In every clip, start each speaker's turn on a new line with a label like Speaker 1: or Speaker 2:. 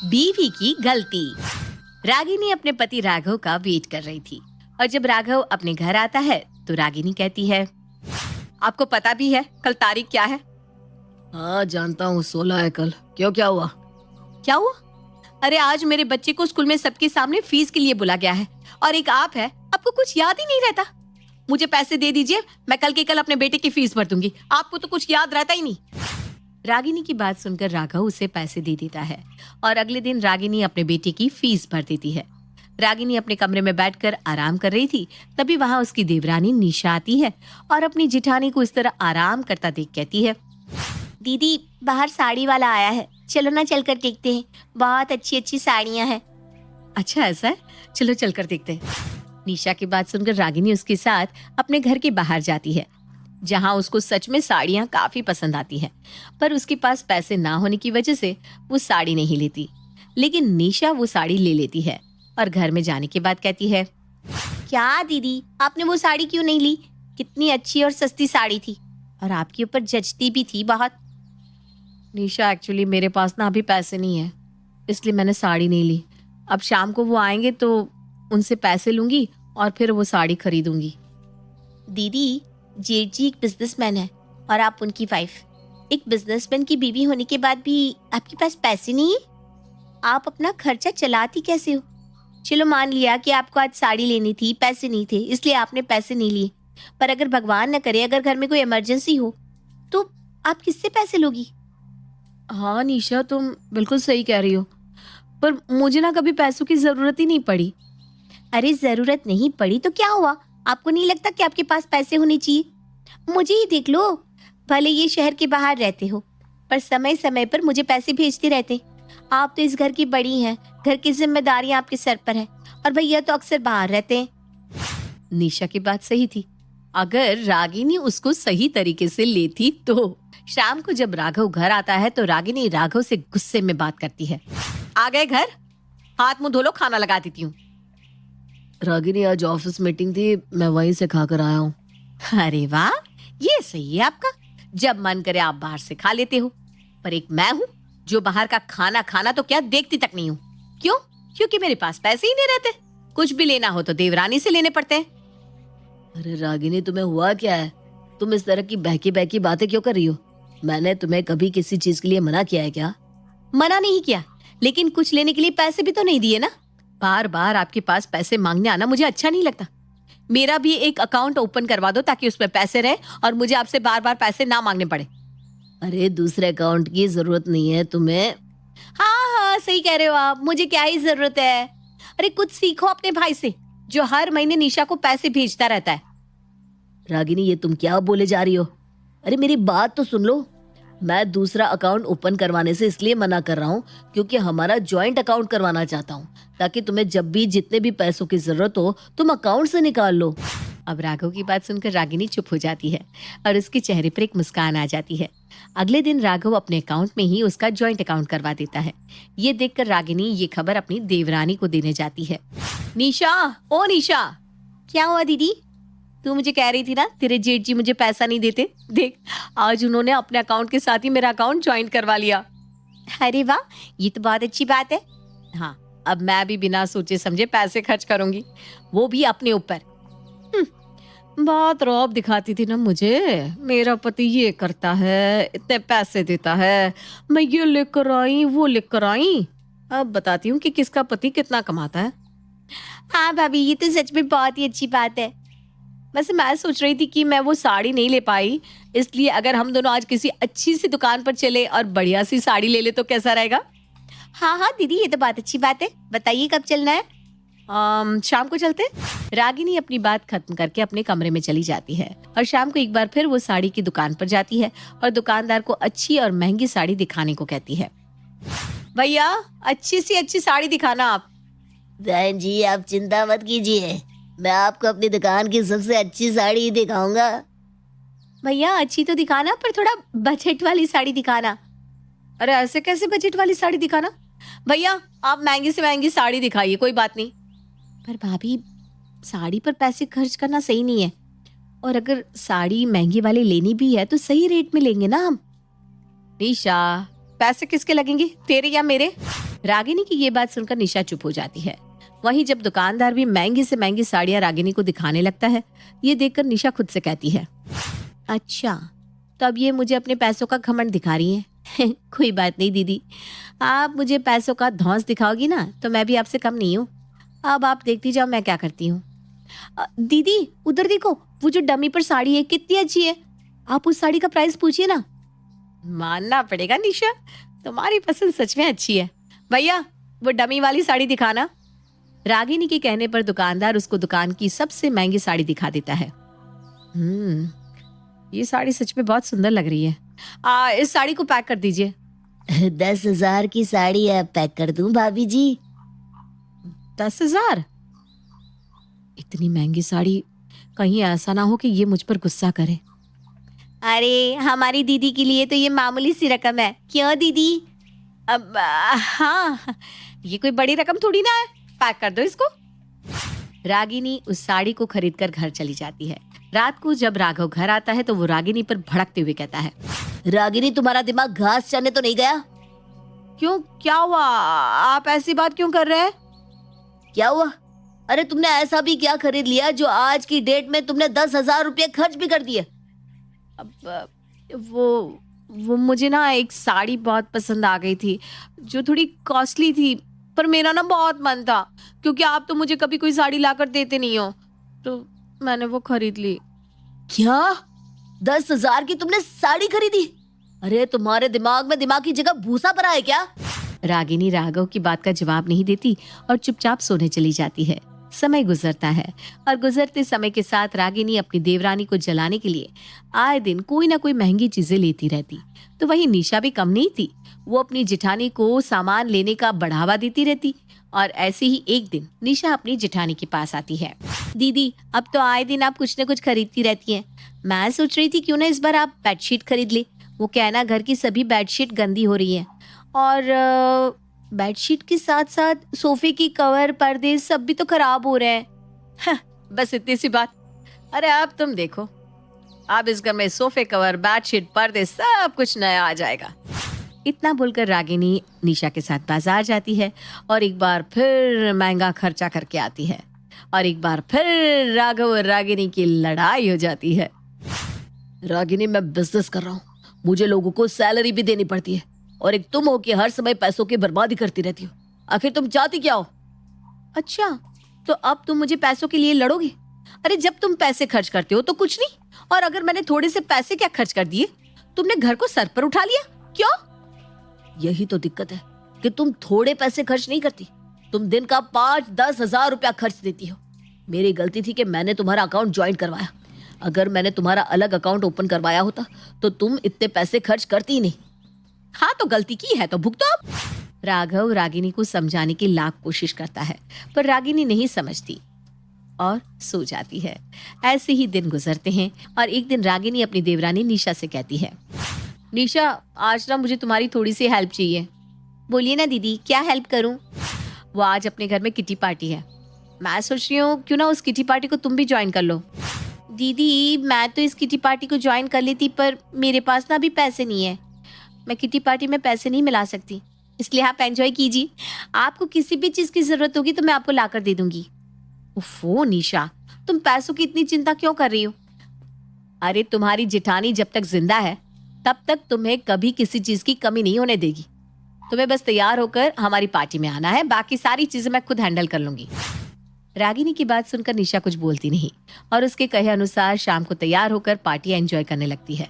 Speaker 1: बीवी की गलती। रागिनी अपने पति राघव का वेट कर रही थी और जब राघव अपने घर आता है तो रागिनी कहती है, आपको पता भी है कल तारीख क्या है?
Speaker 2: हाँ जानता हूँ, 16 है कल। क्यों, क्या हुआ?
Speaker 1: क्या हुआ? अरे आज मेरे बच्चे को स्कूल में सबके सामने फीस के लिए बुला गया है और एक आप है, आपको कुछ याद ही नहीं रहता। मुझे पैसे दे दीजिए, मैं कल के कल अपने बेटे की फीस भर दूंगी। आपको तो कुछ याद रहता ही नहीं। रागिनी की बात सुनकर राघव उसे पैसे दे देता है और अगले दिन रागिनी अपने बेटे की फीस भर देती है। रागिनी अपने कमरे में बैठकर आराम कर रही थी, तभी वहां उसकी देवरानी निशा आती है और अपनी जिठानी को इस तरह आराम करता देख कहती है, दीदी बाहर साड़ी वाला आया है, चलो ना चलकर देखते हैं, बहुत अच्छी अच्छी साड़ियां हैं। अच्छा ऐसा है, चलो चलकर देखते हैं। निशा की बात सुनकर रागिनी उसके साथ अपने घर के बाहर जाती है, जहां उसको सच में साड़ियां काफी पसंद आती हैं, पर उसके पास पैसे ना होने की वजह से वो साड़ी नहीं लेती। लेकिन निशा वो साड़ी ले लेती है और घर में जाने के बाद कहती है, क्या दीदी आपने वो साड़ी क्यों नहीं ली? कितनी अच्छी और सस्ती साड़ी थी और आपके ऊपर जचती भी थी बहुत। निशा एक्चुअली मेरे पास ना अभी पैसे नहीं है, इसलिए मैंने साड़ी नहीं ली। अब शाम को वो आएंगे तो उनसे पैसे लूंगी और फिर वो साड़ी खरीदूंगी। दीदी जेठ जी एक बिजनेसमैन है और आप उनकी वाइफ। एक बिजनेसमैन की बीवी होने के बाद भी आपके पास पैसे नहीं है? आप अपना खर्चा चलाती कैसे हो? चलो मान लिया कि आपको आज साड़ी लेनी थी, पैसे नहीं थे इसलिए आपने पैसे नहीं लिए, पर अगर भगवान न करे अगर घर में कोई इमरजेंसी हो तो आप किससे पैसे लोगी? हाँ निशा तुम बिल्कुल सही कह रही हो, पर मुझे ना कभी पैसों की जरूरत ही नहीं पड़ी। अरे जरूरत नहीं पड़ी तो क्या हुआ? आपको नहीं लगता कि आपके पास पैसे होने चाहिए? मुझे ही देख लो, भले ये शहर के बाहर रहते हो पर समय समय पर मुझे पैसे भेजते रहते। आप तो इस घर की बड़ी हैं, घर की जिम्मेदारियां आपके सर पर है और भैया तो अक्सर बाहर रहते हैं। निशा की बात सही थी, अगर रागिनी उसको सही तरीके से लेती तो। शाम को जब राघव घर आता है तो रागिनी राघव से गुस्से में बात करती है, आ गए घर? हाथ मुंह धो लो, खाना लगा देती हूँ।
Speaker 2: रागिनी आज ऑफिस मीटिंग थी, मैं वहीं से खाकर आया हूँ।
Speaker 1: अरे वाह, ये सही है आपका, जब मन करे आप बाहर से खा लेते हो, पर एक मैं हूँ जो बाहर का खाना खाना तो क्या देखती तक नहीं हूँ। क्यों? क्योंकि मेरे पास पैसे ही नहीं रहते, कुछ भी लेना हो तो देवरानी से लेने पड़ते हैं।
Speaker 2: अरे रागिनी तुम्हें हुआ क्या है? तुम इस तरह की बहकी बहकी बातें क्यों कर रही हो? मैंने तुम्हें कभी किसी चीज के लिए मना किया है क्या?
Speaker 1: मना नहीं किया, लेकिन कुछ लेने के लिए पैसे भी तो नहीं दिए ना। बार बार आपके पास पैसे मांगने आना मुझे अच्छा नहीं लगता। मेरा भी एक अकाउंट ओपन करवा दो ताकि उसमें पैसे रहे और मुझे आपसे बार बार पैसे ना मांगने पड़े।
Speaker 2: अरे दूसरे अकाउंट की जरूरत नहीं है तुम्हें।
Speaker 1: हाँ हाँ सही कह रहे हो आप, मुझे क्या ही जरूरत है। अरे कुछ सीखो अपने भाई से जो हर महीने निशा को पैसे भेजता रहता है।
Speaker 2: रागिनी ये तुम क्या बोले जा रही हो? अरे मेरी बात तो सुन लो। मैं दूसरा अकाउंट ओपन करवाने से इसलिए मना कर रहा हूँ क्योंकि हमारा जॉइंट अकाउंट करवाना चाहता हूँ, ताकि तुम्हें जब भी जितने भी पैसों की जरूरत हो तुम अकाउंट से निकाल लो। अब राघव की बात सुनकर रागिनी चुप हो जाती है और उसके चेहरे पर एक मुस्कान आ जाती है। अगले दिन राघव अपने अकाउंट में ही उसका जॉइंट अकाउंट करवा देता है। ये देखकर रागिनी ये खबर अपनी देवरानी को देने जाती है। निशा, ओ निशा। क्या हुआ दीदी? तू मुझे कह रही थी ना तेरे जेठ जी मुझे पैसा नहीं देते, देख आज उन्होंने अपने अकाउंट के साथ ही मेरा अकाउंट ज्वाइन करवा लिया। अरे वाह, ये तो बहुत अच्छी बात है। हाँ, अब मैं भी बिना सोचे समझे पैसे खर्च करूंगी, वो भी अपने ऊपर। बात रौब दिखाती थी ना मुझे, मेरा पति ये करता है, इतने पैसे देता है, मैं ये लेकर आई वो लेकर आई। अब बताती हूँ कि किसका पति कितना कमाता है। हाँ भाभी, ये तो सच में बहुत ही अच्छी बात है। वैसे मैं सोच रही थी कि मैं वो साड़ी नहीं ले पाई, इसलिए अगर हम दोनों आज किसी अच्छी सी दुकान पर चले और बढ़िया सी साड़ी ले ले तो कैसा रहेगा? हाँ हाँ दीदी, ये तो बहुत अच्छी बात है। बताइए कब चलना है? शाम को चलते। रागिनी अपनी बात खत्म करके अपने कमरे में चली जाती है और शाम को एक बार फिर वो साड़ी की दुकान पर जाती है और दुकानदार को अच्छी और महंगी साड़ी दिखाने को कहती है। भैया अच्छी सी अच्छी साड़ी दिखाना आप। बहन जी आप चिंता मत कीजिए, मैं आपको अपनी दुकान की सबसे अच्छी साड़ी दिखाऊंगा।
Speaker 1: भैया अच्छी तो दिखाना, पर थोड़ा बजट वाली साड़ी दिखाना। अरे ऐसे कैसे बजट वाली साड़ी दिखाना? भैया आप महंगी से महंगी साड़ी दिखाइए, कोई बात नहीं। पर भाभी साड़ी पर पैसे खर्च करना सही नहीं है, और अगर साड़ी महंगी वाली लेनी भी है तो सही रेट में लेंगे ना हम। निशा, पैसे किसके लगेंगे, तेरे या मेरे? रागिनी की ये बात सुनकर निशा चुप हो जाती है। वहीं जब दुकानदार भी महंगी से महंगी साड़ियां रागिनी को दिखाने लगता है, ये देखकर निशा खुद से कहती है, अच्छा तो अब ये मुझे अपने पैसों का घमंड दिखा रही है। कोई बात नहीं दीदी, आप मुझे पैसों का धौंस दिखाओगी ना तो मैं भी आपसे कम नहीं हूँ। अब आप देखती जाओ मैं क्या करती हूँ। दीदी उधर देखो, वो जो डमी पर साड़ी है कितनी अच्छी है, आप उस साड़ी का प्राइस पूछिए ना। मानना पड़ेगा निशा, तुम्हारी पसंद सच में अच्छी है। भैया वो डमी वाली साड़ी दिखाना। रागिनी के कहने पर दुकानदार उसको दुकान की सबसे महंगी साड़ी दिखा देता है। ये साड़ी सच में बहुत सुंदर लग रही है। इस साड़ी को पैक कर दीजिए।
Speaker 2: 10,000 की साड़ी है, पैक कर दूं भाभी जी?
Speaker 1: 10,000? इतनी महंगी साड़ी, कहीं ऐसा ना हो कि ये मुझ पर गुस्सा करे। अरे हमारी दीदी के लिए तो ये मामूली सी रकम है, क्यों दीदी? अब हाँ, ये कोई बड़ी रकम थोड़ी ना है, पैक कर दो इसको। रागिनी उस साड़ी को खरीदकर घर चली जाती है। रात को जब राघव घर आता है तो वो रागिनी पर भड़कते हुए कहता है,
Speaker 2: रागिनी तुम्हारा दिमाग घास चरने तो नहीं गया?
Speaker 1: क्यों, क्या हुआ? आप ऐसी बात क्यों कर रहे हैं?
Speaker 2: क्या हुआ? अरे तुमने ऐसा भी क्या खरीद लिया जो आज की डेट में तुमने 10,000 रुपये खर्च भी कर दिए?
Speaker 1: अब वो मुझे ना एक साड़ी बहुत पसंद आ गई थी जो थोड़ी कॉस्टली थी, पर मेरा ना बहुत मन था क्योंकि आप तो मुझे कभी कोई साड़ी लाकर देते नहीं हो, तो मैंने वो खरीद ली।
Speaker 2: क्या 10,000 की तुमने साड़ी खरीदी? अरे तुम्हारे दिमाग में दिमाग की जगह भूसा भरा है क्या?
Speaker 1: रागिनी राघव की बात का जवाब नहीं देती और चुपचाप सोने चली जाती है। समय गुजरता है और गुजरते समय के साथ रागिनी अपनी देवरानी को जलाने के लिए आए दिन कोई ना कोई महंगी चीजें लेती रहती। तो वहीं निशा भी कम नहीं थी, वो अपनी जिठानी को सामान लेने का बढ़ावा देती रहती। और ऐसे ही एक दिन निशा अपनी जिठानी के पास आती है। दीदी अब तो आए दिन आप कुछ न कुछ खरीदती रहती हैं, मैं सोच रही थी क्यों ना इस बार आप बेडशीट खरीद ले। वो कहना घर की सभी बेडशीट गंदी हो रही है और बेडशीट के साथ साथ सोफे की कवर पर्दे सब भी तो खराब हो रहे हैं। बस इतनी सी बात। अरे अब तुम देखो, अब इस घर में सोफे कवर बेडशीट पर्दे सब कुछ नया आ जाएगा। इतना बोलकर रागिनी निशा के साथ बाजार जाती है और एक बार फिर महंगा खर्चा करके आती है और एक बार फिर राघव और रागिनी की लड़ाई हो जाती है।
Speaker 2: रागिनी मैं बिजनेस कर रहा हूँ, मुझे लोगों को सैलरी भी देनी पड़ती है और एक तुम हो कि हर समय पैसों की बर्बादी करती रहती हो। आखिर तुम चाहती क्या हो?
Speaker 1: अच्छा तो अब तुम मुझे पैसों के लिए लड़ोगे? अरे जब तुम पैसे खर्च करते हो तो कुछ नहीं, और अगर मैंने थोड़े से पैसे क्या खर्च कर दिए, तुमने घर को सर पर उठा लिया। क्यों?
Speaker 2: यही तो दिक्कत है कि तुम थोड़े पैसे खर्च नहीं करती, तुम दिन का 5-10 हजार रुपया खर्च देती हो। मेरी गलती थी कि मैंने तुम्हारा अकाउंट ज्वाइन करवाया। अगर मैंने तुम्हारा अलग अकाउंट ओपन करवाया होता तो तुम इतने पैसे खर्च करती ही नहीं।
Speaker 1: हाँ तो गलती की है तो भुगतो अब। राघव रागिनी को समझाने की लाख कोशिश करता है पर रागिनी नहीं समझती और सो जाती है। ऐसे ही दिन गुजरते हैं और एक दिन रागिनी अपनी देवरानी निशा से कहती है, निशा आज ना मुझे तुम्हारी थोड़ी सी हेल्प चाहिए। बोलिए ना दीदी, क्या हेल्प करूं? वो आज अपने घर में किटी पार्टी है, मैं सोच रही हूँ क्यों ना उस किटी पार्टी को तुम भी ज्वाइन कर लो। दीदी मैं तो इस किटी पार्टी को ज्वाइन कर लेती पर मेरे पास ना अभी पैसे नहीं है, मैं किटी पार्टी में पैसे नहीं मिला सकती, इसलिए आप एंजॉय कीजिए। आपको किसी भी चीज की जरूरत होगी तो मैं आपको लाकर दे दूंगी। ओफो निशा, तुम पैसों की इतनी चिंता क्यों कर रही हो? अरे तुम्हारी जिठानी जब तक जिंदा है तब तक तुम्हें कभी किसी चीज की कमी नहीं होने देगी। तुम्हें बस तैयार होकर हमारी पार्टी में आना है, बाकी सारी चीजें मैं खुद हैंडल कर लूंगी। रागिनी की बात सुनकर निशा कुछ बोलती नहीं और उसके कहे अनुसार शाम को तैयार होकर पार्टी एंजॉय करने लगती है।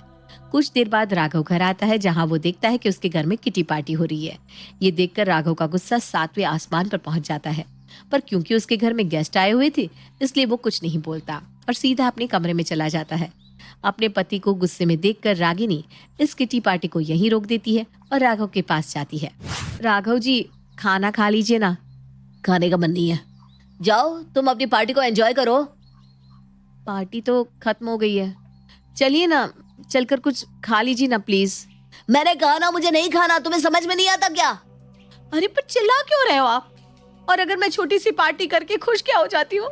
Speaker 1: कुछ देर बाद राघव घर आता है जहां वो देखता है कि उसके घर में किटी पार्टी हो रही है। ये देखकर राघव का गुस्सा 7वें आसमान पर पहुंच जाता है, पर क्योंकि उसके घर में गेस्ट आए हुए थे इसलिए वो कुछ नहीं बोलता और सीधा अपने कमरे में चला जाता है। अपने पति को गुस्से में देखकर रागिनी इस किटी पार्टी को यहीं रोक देती है और राघव के पास जाती है। राघव जी खाना खा लीजिए ना।
Speaker 2: खाने का मन नहीं है, जाओ तुम अपनी पार्टी को एंजॉय करो।
Speaker 1: पार्टी तो खत्म हो गई है, चलिए ना चलकर कुछ खा लीजिए ना प्लीज।
Speaker 2: मैंने कहा ना मुझे नहीं खाना, तुम्हें समझ में नहीं आता क्या?
Speaker 1: अरे पर चिल्ला क्यों रहे हो आप? और अगर मैं छोटी सी पार्टी करके खुश क्या हो जाती हूँ,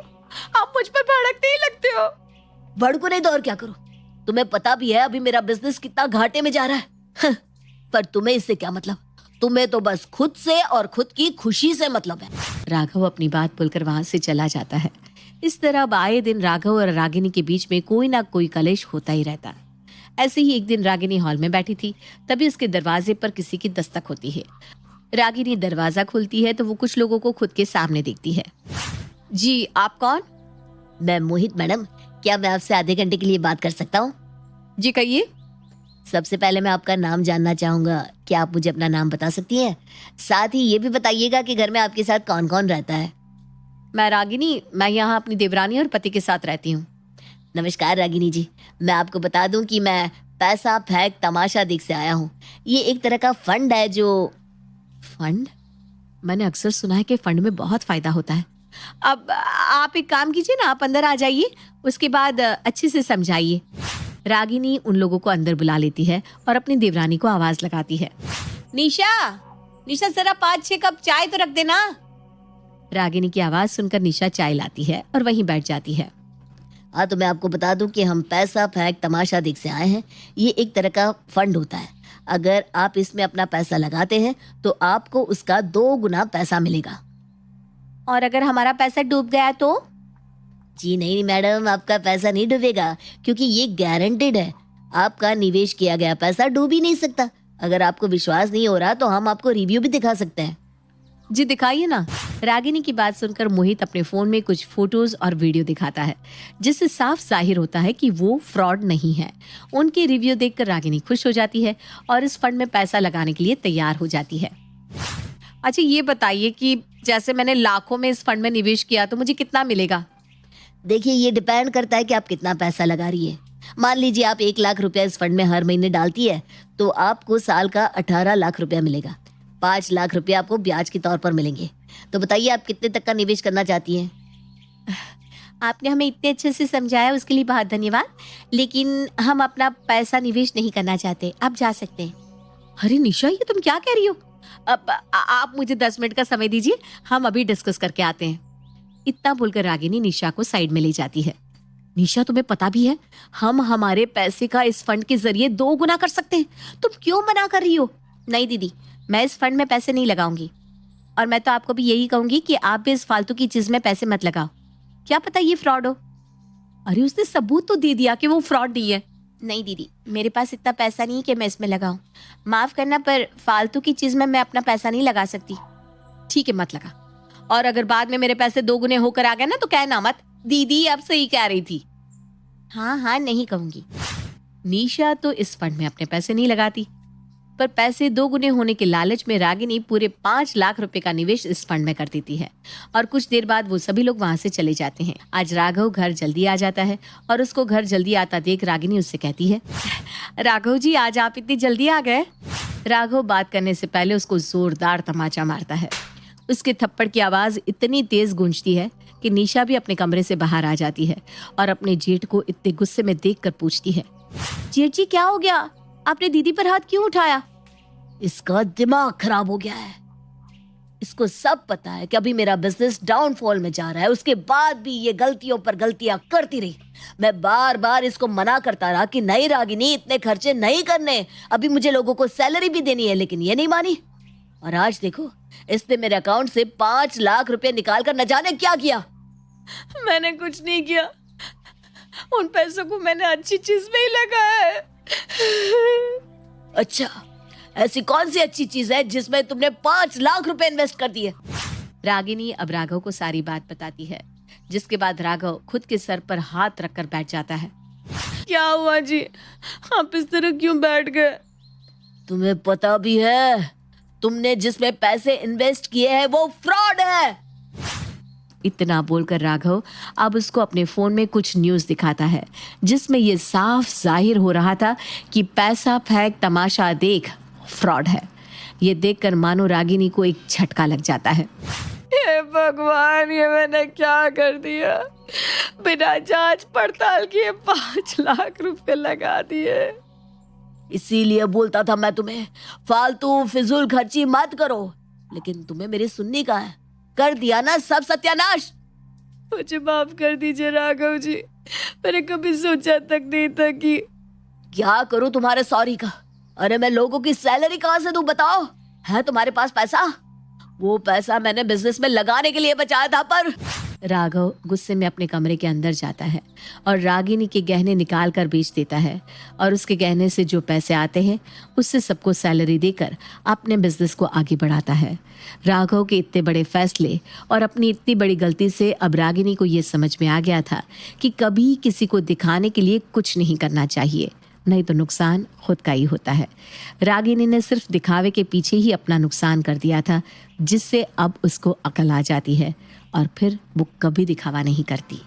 Speaker 1: आप मुझ पर भड़कते ही लगते हो।
Speaker 2: भड़को नहीं तो और क्या करो? तुम्हें पता भी है अभी मेरा बिजनेस कितना घाटे में जा रहा है। पर तुम्हें इससे क्या मतलब? तुम्हें तो बस खुद से और खुद की खुशी से मतलब है।
Speaker 1: राघव अपनी बात बोलकर वहां से चला जाता है। इस तरह अब आए दिन राघव और रागिनी के बीच में कोई ना कोई कलेश होता ही रहता। ऐसे ही एक दिन रागिनी हॉल में बैठी थी, तभी उसके दरवाजे पर किसी की दस्तक होती है। रागिनी दरवाजा खोलती है तो वो कुछ लोगों को खुद के सामने देखती है। जी, आप कौन?
Speaker 2: मैं मोहित मैडम, क्या मैं आपसे आधे घंटे के लिए बात कर सकता हूँ?
Speaker 1: जी कहिए।
Speaker 2: सबसे पहले मैं आपका नाम जानना चाहूंगा। क्या आप मुझे अपना नाम बता सकती हैं? साथ ही ये भी बताइएगा कि घर में आपके साथ कौन कौन रहता है।
Speaker 1: मैं रागिनी, मैं यहाँ अपनी देवरानी और पति के साथ रहती हूँ।
Speaker 2: नमस्कार रागिनी जी, मैं आपको बता दूं कि मैं पैसा फेंक तमाशा देख से आया हूँ। ये एक तरह का फंड है जो...
Speaker 1: फंड? मैंने अक्सर सुना है कि फंड में बहुत फायदा होता है। अब आप एक काम कीजिए ना, आप अंदर आ जाइए, उसके बाद अच्छे से समझाइए। रागिनी उन लोगों को अंदर बुला लेती है और अपनी देवरानी को आवाज लगाती है। निशा, निशा जरा 5-6 कप चाय तो रख देना। रागिनी की आवाज सुनकर निशा चाय लाती है और वहीं बैठ जाती है।
Speaker 2: हाँ, तो मैं आपको बता दूं कि हम पैसा फेंक तमाशा देख से आए हैं। ये एक तरह का फंड होता है। अगर आप इसमें अपना पैसा लगाते हैं तो आपको उसका 2 गुना पैसा मिलेगा।
Speaker 1: और अगर हमारा पैसा डूब गया तो?
Speaker 2: जी नहीं मैडम, आपका पैसा नहीं डूबेगा, क्योंकि ये गारंटेड है। आपका निवेश किया गया पैसा डूब ही नहीं सकता। अगर आपको विश्वास नहीं हो रहा तो हम आपको रिव्यू भी दिखा सकते हैं।
Speaker 1: जी दिखाइए ना। रागिनी की बात सुनकर मोहित अपने फोन में कुछ फोटोज और वीडियो दिखाता है, जिससे साफ जाहिर होता है कि वो फ्रॉड नहीं है। उनके रिव्यू देखकर रागिनी खुश हो जाती है और इस फंड में पैसा लगाने के लिए तैयार हो जाती है। अच्छा ये बताइए कि जैसे मैंने लाखों में इस फंड में निवेश किया तो मुझे कितना मिलेगा?
Speaker 2: देखिए, ये डिपेंड करता है कि आप कितना पैसा लगा रही है। मान लीजिए आप 1 लाख रुपया इस फंड में हर महीने डालती है तो आपको साल का 18 लाख रुपया मिलेगा। 5 लाख रुपया आपको ब्याज के तौर पर मिलेंगे। तो बताइए आप कितने तक का निवेश करना चाहती हैं?
Speaker 1: आपने हमें इतने अच्छे से समझाया, उसके लिए बहुत धन्यवाद, लेकिन हम अपना पैसा निवेश नहीं करना चाहते। आप जा सकते हैं। अरे निशा, ये तुम क्या कह रही हो? अब आप मुझे 10 मिनट का समय दीजिए, हम अभी डिस्कस करके आते हैं। इतना बोलकर रागिनी निशा को साइड में ले जाती है। निशा, तुम्हें पता भी है हम हमारे पैसे का इस फंड के जरिए 2 गुना कर सकते हैं। तुम क्यों मना कर रही हो? नहीं दीदी, मैं इस फंड में पैसे नहीं लगाऊंगी, और मैं तो आपको भी यही कहूंगी कि आप भी इस फालतू की चीज में पैसे मत लगाओ। क्या पता ये फ्रॉड हो। अरे उसने सबूत तो दे दिया कि वो फ्रॉड नहीं है। नहीं दीदी, मेरे पास इतना पैसा नहीं कि मैं इसमें लगाऊं। माफ करना, पर फालतू की चीज में मैं अपना पैसा नहीं लगा सकती। ठीक है, मत लगा। और अगर बाद में मेरे पैसे 2 गुने होकर आ गए ना तो कहना मत, दीदी अब सही कह रही थी। हाँ हाँ, नहीं कहूंगी। निशा तो इस फंड में अपने पैसे नहीं लगाती, पर पैसे 2 गुने होने के लालच में रागिनी पूरे 5 लाख रुपए का निवेश इस फंड में कर देती है। और कुछ देर बाद वो सभी लोग वहां से चले जाते हैं। आज राघव घर जल्दी आ जाता है और उसको घर जल्दी आता देख रागिनी उससे कहती है, राघव जी, आज आप इतनी जल्दी आ गए। राघव बात करने से पहले उसको जोरदार तमाचा मारता है। उसके थप्पड़ की आवाज इतनी तेज गूंजती है कि निशा भी अपने कमरे से बाहर आ जाती है और अपने जेठ को इतने गुस्से में देखकर पूछती है, जेठ जी क्या हो गया? आपने दीदी पर हाथ क्यों उठाया?
Speaker 2: इसका दिमाग खराब हो गया है। इसको सब पता है कि अभी मेरा बिजनेस डाउनफॉल में जा रहा है, उसके बाद भी ये गलतियों पर गलतियां करती रही। मैं बार बार इसको मना करता रहा कि नहीं रागिनी, इतने खर्चे नहीं करने, अभी मुझे लोगों को सैलरी भी देनी है, लेकिन ये नहीं मानी। और आज देखो, इसने मेरे अकाउंट से 5 लाख रुपए निकाल कर न जाने क्या किया।
Speaker 1: मैंने कुछ नहीं किया, उन पैसों को मैंने अच्छी चीज में ही लगाया है।
Speaker 2: अच्छा, ऐसी कौन सी अच्छी चीज है जिसमें तुमने 5 लाख रुपए इन्वेस्ट कर दिए?
Speaker 1: रागिनी अब राघव को सारी बात बताती है, जिसके बाद राघव खुद के सर पर हाथ रखकर बैठ जाता है। क्या हुआ जी, आप इस तरह क्यों बैठ गए?
Speaker 2: तुम्हें पता भी है तुमने जिसमें पैसे इन्वेस्ट किए हैं वो फ्रॉड है।
Speaker 1: इतना बोलकर राघव अब उसको अपने फोन में कुछ न्यूज दिखाता है, जिसमें ये साफ जाहिर हो रहा था कि पैसा फेंक तमाशा देख फ्रॉड है। ये देखकर मानो रागिनी को एक झटका लग जाता है। हे भगवान, ये मैंने क्या कर दिया? बिना जांच पड़ताल किए 5 लाख रुपए लगा दिए।
Speaker 2: इसीलिए बोलता था मैं तुम्हें, फालतू फिजूल खर्ची मत करो, लेकिन तुम्हें मेरी सुननी का है। कर दिया ना सब सत्यानाश।
Speaker 1: मुझे माफ कर दीजिए राघव जी, मैंने कभी सोचा तक नहीं था कि...
Speaker 2: क्या करूं तुम्हारे सॉरी का? अरे मैं लोगों की सैलरी कहां से दूं बताओ? है तुम्हारे पास पैसा? वो पैसा मैंने बिजनेस में लगाने के लिए बचाया था। पर राघव गुस्से में अपने कमरे के अंदर जाता है और रागिनी के गहने निकाल कर बेच देता है और उसके गहने से जो पैसे आते हैं उससे सबको सैलरी देकर अपने बिजनेस को आगे बढ़ाता है। राघव के इतने बड़े फैसले और अपनी इतनी बड़ी गलती से अब रागिनी को ये समझ में आ गया था कि कभी किसी को दिखाने के लिए कुछ नहीं करना चाहिए, नहीं तो नुकसान खुद का ही होता है। रागिनी ने सिर्फ दिखावे के पीछे ही अपना नुकसान कर दिया था, जिससे अब उसको अकल आ जाती है और फिर वो कभी दिखावा नहीं करती।